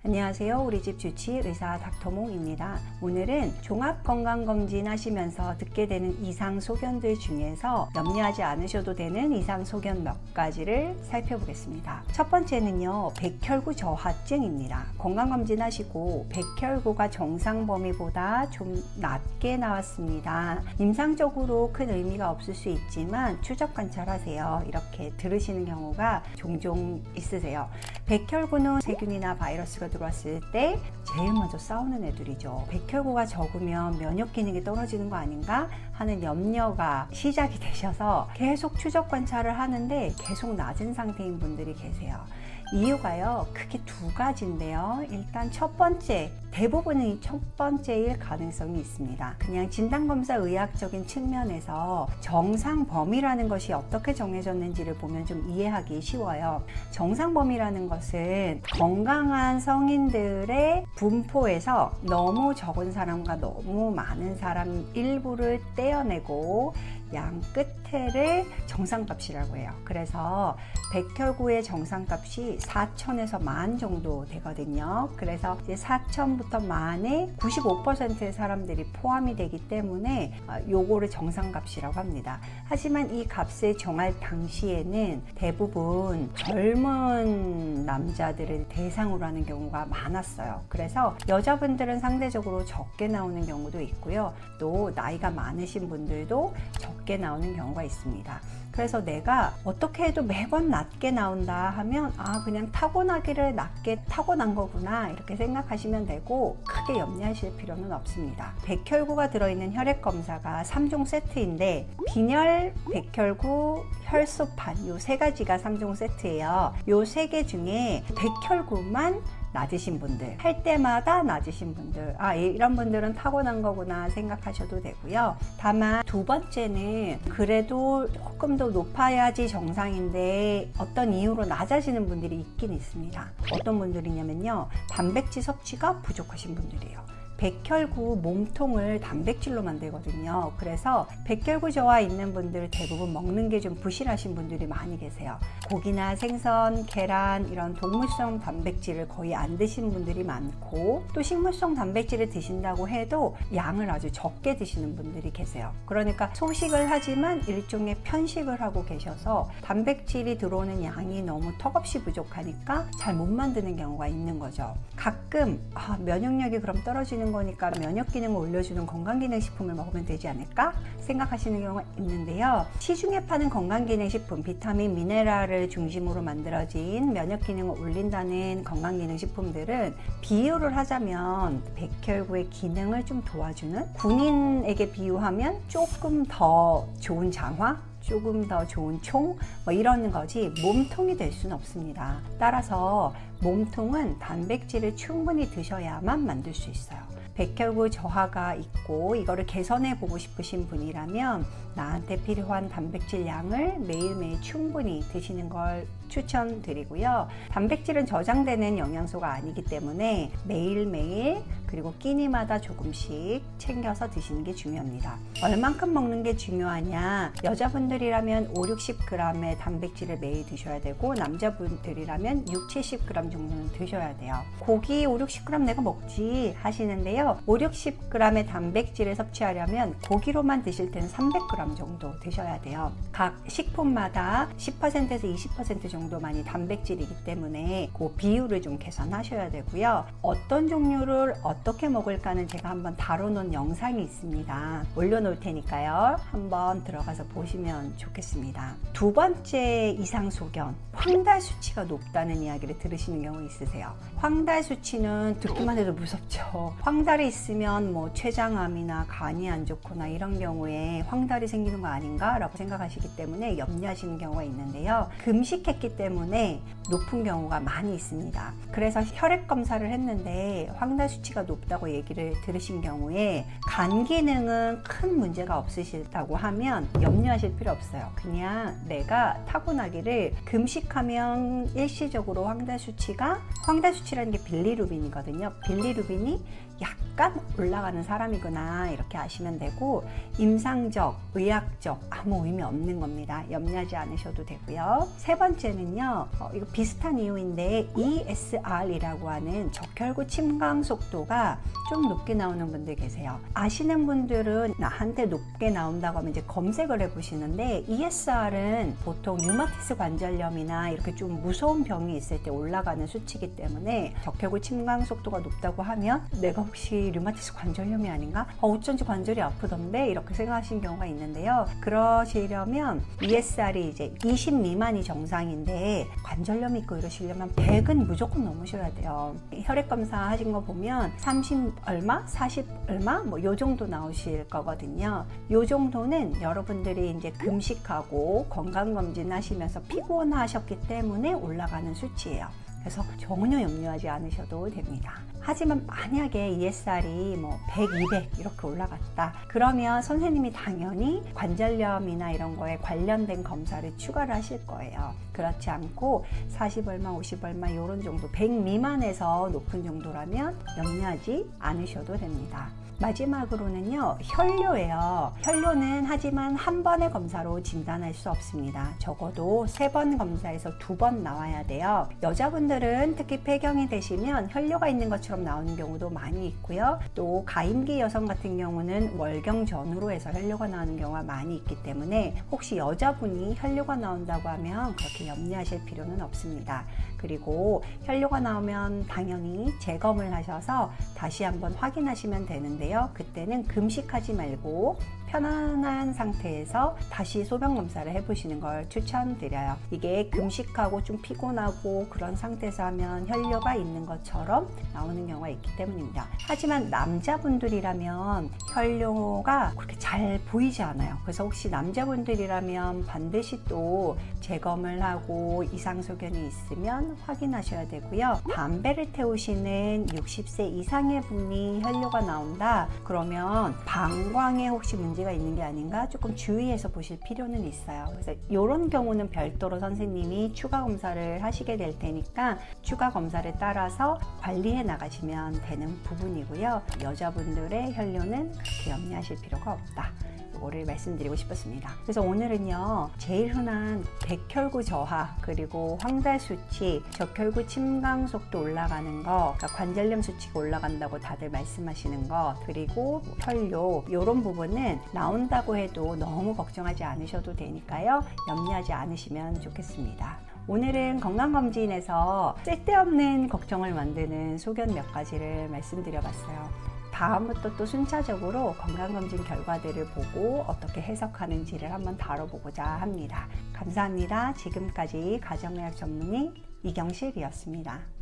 안녕하세요. 우리 집 주치 의사 닥터몽입니다. 오늘은 종합건강검진 하시면서 듣게 되는 이상소견들 중에서 염려하지 않으셔도 되는 이상소견 몇 가지를 살펴보겠습니다. 첫 번째는요, 백혈구 저하증입니다. 건강검진 하시고 백혈구가 정상 범위보다 좀 낮게 나왔습니다. 임상적으로 큰 의미가 없을 수 있지만 추적 관찰하세요. 이렇게 들으시는 경우가 종종 있으세요. 백혈구는 세균이나 바이러스가 들어왔을 때 제일 먼저 싸우는 애들이죠. 백혈구가 적으면 면역 기능이 떨어지는 거 아닌가 하는 염려가 시작이 되셔서 계속 추적 관찰을 하는데 계속 낮은 상태인 분들이 계세요. 이유가요, 크게 두 가지인데요. 일단 첫 번째, 대부분은 첫 번째일 가능성이 있습니다. 그냥 진단검사 의학적인 측면에서 정상 범위라는 것이 어떻게 정해졌는지를 보면 좀 이해하기 쉬워요. 정상 범위라는 것은 건강한 성인들의 분포에서 너무 적은 사람과 너무 많은 사람 일부를 떼어내고 양 끝에를 정상값이라고 해요. 그래서 백혈구의 정상값이 4,000에서 10,000 정도 되거든요. 그래서 이제 4,000부터 10,000에 95%의 사람들이 포함이 되기 때문에 요거를 정상값이라고 합니다. 하지만 이 값을 정할 당시에는 대부분 젊은 남자들을 대상으로 하는 경우가 많았어요. 그래서 여자분들은 상대적으로 적게 나오는 경우도 있고요. 또 나이가 많으신 분들도 적게 나오는 경우가 있습니다. 그래서 내가 어떻게 해도 매번 낮게 나온다 하면 그냥 타고나기를 낮게 타고난 거구나 이렇게 생각하시면 되고 크게 염려하실 필요는 없습니다. 백혈구가 들어있는 혈액검사가 3종 세트인데 빈혈, 백혈구, 혈소판 이 세 가지가 3종 세트예요. 이 세 개 중에 백혈구만 낮으신 분들, 할 때마다 낮으신 분들, 이런 분들은 타고난 거구나 생각하셔도 되고요. 다만 두 번째는 그래도 조금 더 높아야지 정상인데 어떤 이유로 낮아지는 분들이 있긴 있습니다. 어떤 분들이냐면요, 단백질 섭취가 부족하신 분들이에요. 백혈구 몸통을 단백질로 만들거든요. 그래서 백혈구 저하 있는 분들 대부분 먹는 게 좀 부실하신 분들이 많이 계세요. 고기나 생선, 계란 이런 동물성 단백질을 거의 안 드시는 분들이 많고, 또 식물성 단백질을 드신다고 해도 양을 아주 적게 드시는 분들이 계세요. 그러니까 소식을 하지만 일종의 편식을 하고 계셔서 단백질이 들어오는 양이 너무 턱없이 부족하니까 잘 못 만드는 경우가 있는 거죠. 가끔 면역력이 그럼 떨어지는 거니까 면역 기능을 올려주는 건강기능식품을 먹으면 되지 않을까 생각하시는 경우가 있는데요. 시중에 파는 건강기능식품, 비타민, 미네랄을 중심으로 만들어진 면역 기능을 올린다는 건강기능식품들은 비유를 하자면 백혈구의 기능을 좀 도와주는, 군인에게 비유하면 조금 더 좋은 장화, 조금 더 좋은 총, 이런 거지 몸통이 될 수는 없습니다. 따라서 몸통은 단백질을 충분히 드셔야만 만들 수 있어요. 백혈구 저하가 있고 이거를 개선해 보고 싶으신 분이라면 나한테 필요한 단백질 양을 매일매일 충분히 드시는 걸 추천드리고요. 단백질은 저장되는 영양소가 아니기 때문에 매일매일 그리고 끼니마다 조금씩 챙겨서 드시는 게 중요합니다. 얼만큼 먹는 게 중요하냐? 여자분들이라면 5-60g의 단백질을 매일 드셔야 되고, 남자분들이라면 6-70g 정도는 드셔야 돼요. 고기 5-60g 내가 먹지 하시는데요, 5-60g의 단백질을 섭취하려면 고기로만 드실 때는 300g 정도 드셔야 돼요. 각 식품마다 10%에서 20% 정도만이 단백질이기 때문에 그 비율을 좀 계산하셔야 되고요. 어떤 종류를 어떻게 먹을까는 제가 한번 다뤄놓은 영상이 있습니다. 올려놓을 테니까요. 한번 들어가서 보시면 좋겠습니다. 두 번째 이상소견, 황달 수치가 높다는 이야기를 들으시는 경우 있으세요. 황달 수치는 듣기만 해도 무섭죠. 황달이 있으면 췌장암이나 간이 안 좋거나 이런 경우에 황달이 생기는 거 아닌가 라고 생각하시기 때문에 염려하시는 경우가 있는데요. 금식했기 때문에 높은 경우가 많이 있습니다. 그래서 혈액 검사를 했는데 황달 수치가 높다고 얘기를 들으신 경우에 간 기능은 큰 문제가 없으시다고 하면 염려하실 필요 없어요. 그냥 내가 타고나기를 금식하면 일시적으로 황달 수치라는 게 빌리루빈이거든요. 빌리루빈이 약간 올라가는 사람이구나 이렇게 아시면 되고, 임상적 의학적 아무 의미 없는 겁니다. 염려하지 않으셔도 되고요. 세 번째는요, 이거 비슷한 이유인데 ESR이라고 하는 적혈구 침강 속도가 좀 높게 나오는 분들 계세요. 아시는 분들은 나한테 높게 나온다고 하면 이제 검색을 해보시는데, ESR은 보통 류마티스 관절염이나 이렇게 좀 무서운 병이 있을 때 올라가는 수치이기 때문에 적혈구 침강 속도가 높다고 하면 내가 혹시 류마티스 관절염이 아닌가? 어쩐지 관절이 아프던데? 이렇게 생각하시는 경우가 있는데요. 그러시려면 ESR이 이제 20 미만이 정상인데 관절염이 있고 이러시려면 100은 무조건 넘으셔야 돼요. 혈액 검사 하신 거 보면 30 얼마? 40 얼마? 뭐 요 정도 나오실 거거든요. 요 정도는 여러분들이 이제 금식하고 건강검진 하시면서 피곤하셨기 때문에 올라가는 수치예요. 그래서 전혀 염려하지 않으셔도 됩니다. 하지만 만약에 ESR이 뭐 100, 200 이렇게 올라갔다 그러면 선생님이 당연히 관절염이나 이런 거에 관련된 검사를 추가를 하실 거예요. 그렇지 않고 40 얼마, 50 얼마 이런 정도, 100 미만에서 높은 정도라면 염려하지 않으셔도 됩니다. 마지막으로는요, 혈뇨예요. 혈뇨는 하지만 한 번의 검사로 진단할 수 없습니다. 적어도 3번 검사에서 2번 나와야 돼요. 여자분들은 특히 폐경이 되시면 혈뇨가 있는 것처럼 나오는 경우도 많이 있고요. 또 가임기 여성 같은 경우는 월경 전후로 해서 혈뇨가 나오는 경우가 많이 있기 때문에 혹시 여자분이 혈뇨가 나온다고 하면 그렇게 염려하실 필요는 없습니다. 그리고 혈뇨가 나오면 당연히 재검을 하셔서 다시 한번 확인하시면 되는데요. 그때는 금식하지 말고 편안한 상태에서 다시 소변 검사를 해보시는 걸 추천드려요. 이게 금식하고 좀 피곤하고 그런 상태에서 하면 혈뇨가 있는 것처럼 나오는 경우가 있기 때문입니다. 하지만 남자분들이라면 혈뇨가 그렇게 잘 보이지 않아요. 그래서 혹시 남자분들이라면 반드시 또 재검을 하고 이상소견이 있으면 확인하셔야 되고요. 담배를 태우시는 60세 이상의 분이 혈뇨가 나온다 그러면 방광에 혹시 문제가 있는 게 아닌가 조금 주의해서 보실 필요는 있어요. 그래서 이런 경우는 별도로 선생님이 추가 검사를 하시게 될 테니까 추가 검사를 따라서 관리해 나가시면 되는 부분이고요. 여자분들의 혈뇨는 그렇게 염려하실 필요가 없다. 이거를 말씀드리고 싶었습니다. 그래서 오늘은요, 제일 흔한 백혈구 저하, 그리고 황달 수치, 적혈구 침강 속도 올라가는 거, 그러니까 관절염 수치가 올라간다고 다들 말씀하시는 거, 그리고 혈뇨 이런 부분은 나온다고 해도 너무 걱정하지 않으셔도 되니까요. 염려하지 않으시면 좋겠습니다. 오늘은 건강검진에서 쓸데없는 걱정을 만드는 소견 몇 가지를 말씀드려봤어요. 다음부터 또 순차적으로 건강검진 결과들을 보고 어떻게 해석하는지를 한번 다뤄보고자 합니다. 감사합니다. 지금까지 가정의학 전문의 이경실이었습니다.